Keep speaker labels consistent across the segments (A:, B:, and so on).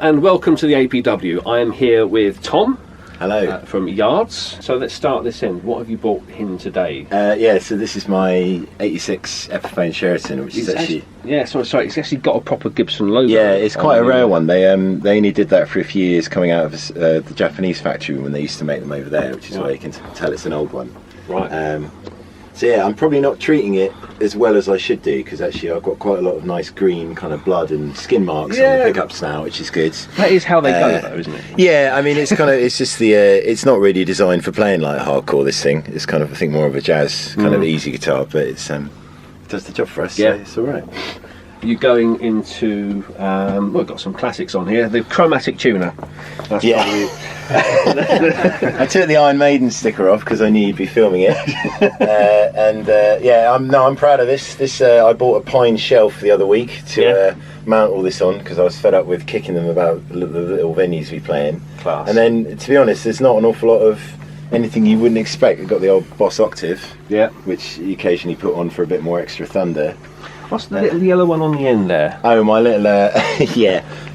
A: and welcome to the APW. I am here with Tom.
B: Hello.
A: From Yards. So let's start this end. What have you brought in today?
B: So this is my 86 Epiphone Sheraton, which is actually...
A: Sorry, it's actually got a proper Gibson logo.
B: Yeah, it's quite a rare one. They only did that for a few years coming out of the Japanese factory when they used to make them over there, which is why you can tell it's an old one.
A: Right.
B: So yeah, I'm probably not treating it as well as I should do, because actually I've got quite a lot of nice green kind of blood and skin marks on the pickups now, which is good.
A: That is how they go though, isn't it?
B: Yeah, I mean it's just the it's not really designed for playing like hardcore, this thing. It's kind of, I think, more of a jazz kind of easy guitar, but it's it does the job for us, so it's alright.
A: You're going into we've got some classics on here. The Chromatic Tuner. That's
B: I took the Iron Maiden sticker off because I knew you'd be filming it, I'm proud of this. I bought a pine shelf the other week to mount all this on, because I was fed up with kicking them about the little venues we play in.
A: Class.
B: And then, to be honest, there's not an awful lot of anything you wouldn't expect. We've got the old Boss Octave, which you occasionally put on for a bit more extra thunder.
A: What's the little yellow one on the end there?
B: Oh, my little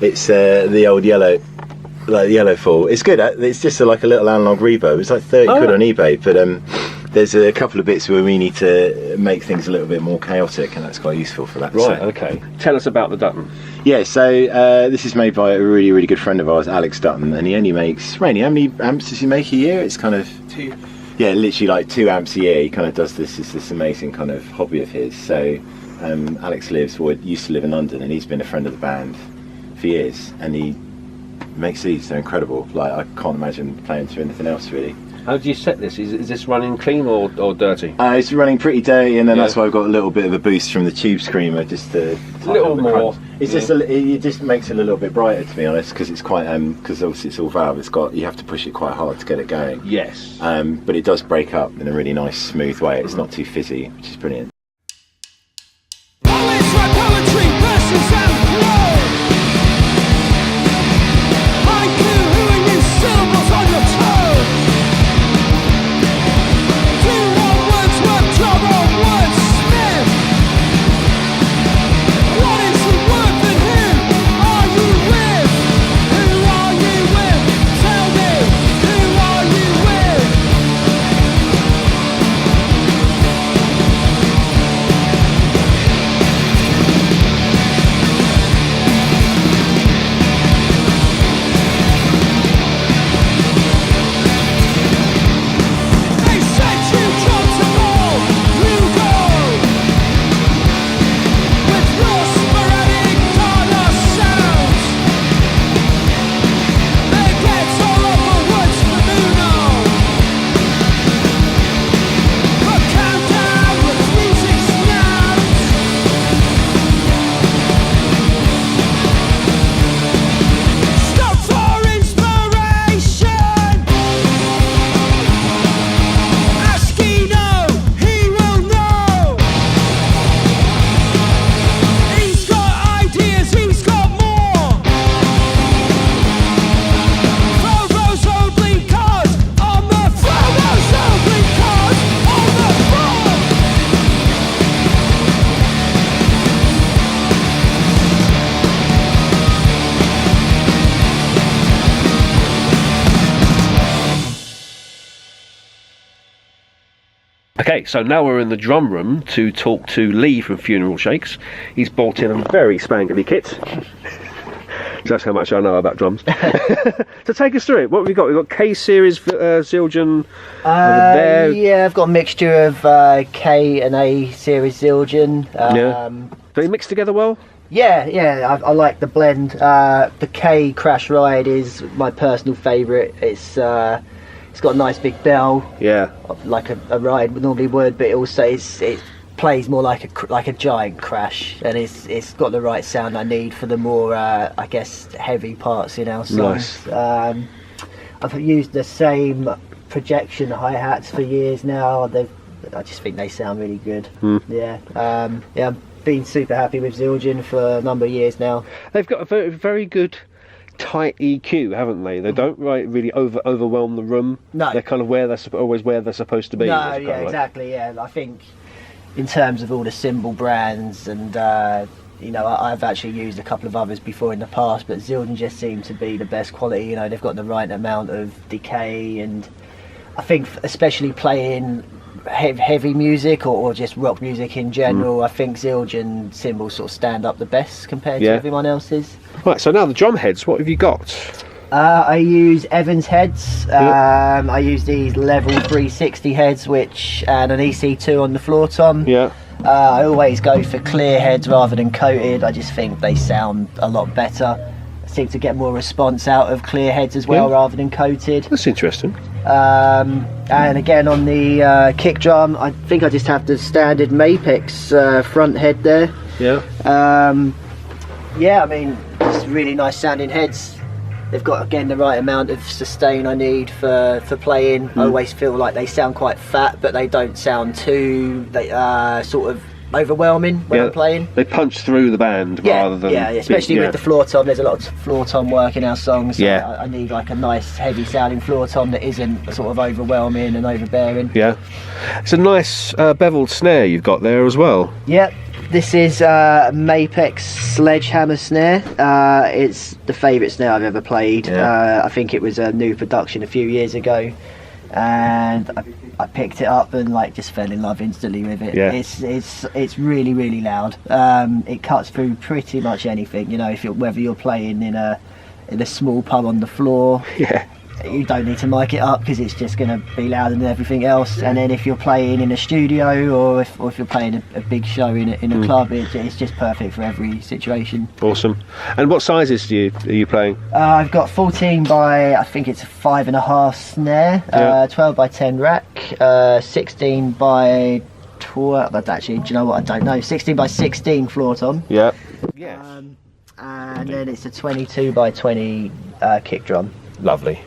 B: it's the old yellow, like the yellow fall. It's good. It's just like a little analog reverb. It's like 30 quid on eBay, but there's a couple of bits where we need to make things a little bit more chaotic, and that's quite useful for that.
A: Right. Okay. Tell us about the Dutton.
B: Yeah. So this is made by a really, really good friend of ours, Alex Dutton, and he only makes. Rainey, how many amps does he make a year? It's kind of
C: 2.
B: Yeah, literally like 2 amps a year. He kind of does this amazing kind of hobby of his. So. Alex used to live in London, and he's been a friend of the band for years, and he makes these. They're incredible. Like, I can't imagine playing to anything else really.
A: How do you set this? Is this running clean or dirty?
B: It's running pretty dirty, and then that's why I've got a little bit of a boost from the Tube Screamer, just to
A: a little more.
B: It's just it just makes it a little bit brighter, to be honest, because it's quite because obviously it's all valve. You have to push it quite hard to get it going.
A: Yes.
B: But it does break up in a really nice, smooth way. It's not too fizzy, which is brilliant.
A: Okay, so now we're in the drum room to talk to Lee from Funeral Shakes. He's bought in a very spangly kit. That's how much I know about drums. So take us through it. What have we got? We've got K series Zildjian there.
C: Yeah, I've got a mixture of K and A series Zildjian.
A: Do they mix together well?
C: Yeah, I like the blend. The K Crash Ride is my personal favourite. It's got a nice big bell, like a ride normally would, but it plays more like a giant crash, and it's got the right sound I need for the more I guess heavy parts, you know. So,
A: nice.
C: I've used the same projection hi-hats for years now. I just think they sound really good. I've been super happy with Zildjian for a number of years now.
A: They've got a very, very good tight EQ, haven't they? They don't really overwhelm the room.
C: No,
A: they're kind of always where they're supposed to be.
C: No, yeah, exactly. Yeah, I think in terms of all the cymbal brands and you know, I've actually used a couple of others before in the past, but Zildjian just seem to be the best quality. You know, they've got the right amount of decay, and I think especially playing heavy music or just rock music in general, I think Zildjian cymbals sort of stand up the best compared to everyone else's.
A: Right, so now the drum heads, what have you got?
C: I use Evans heads. I use these level 360 heads, and an EC2 on the floor tom.
A: Yeah.
C: I always go for clear heads rather than coated. I just think they sound a lot better. I seem to get more response out of clear heads as well rather than coated.
A: That's interesting.
C: And again on the kick drum, I think I just have the standard Mapex front head there.
A: Yeah.
C: Yeah, I mean, it's really nice sounding heads. They've got, again, the right amount of sustain I need for playing. I always feel like they sound quite fat, but they don't sound too sort of overwhelming when I'm playing.
A: They punch through the band rather than...
C: Yeah, especially with the floor tom. There's a lot of floor tom work in our songs. So I need like a nice heavy sounding floor tom that isn't sort of overwhelming and overbearing. Yeah.
A: It's a nice beveled snare you've got there as well.
C: Yep. This is Mapex Sledgehammer snare. It's the favourite snare I've ever played. I think it was a new production a few years ago, and I picked it up and like just fell in love instantly with it. It's really, really loud. It cuts through pretty much anything. You know, whether you're playing in a small pub on the floor. You don't need to mic it up because it's just going to be louder than everything else. And then if you're playing in a studio or if you're playing a big show in a club, it's just perfect for every situation.
A: Awesome. And what sizes are you playing?
C: I've got 14 by, I think it's a 5.5 snare, 12 by 10 rack, 16 by 12. But actually, do you know what? I don't know. 16 by 16 floor tom.
A: Yeah.
C: And then it's a 22 by 20 kick drum.
A: Lovely.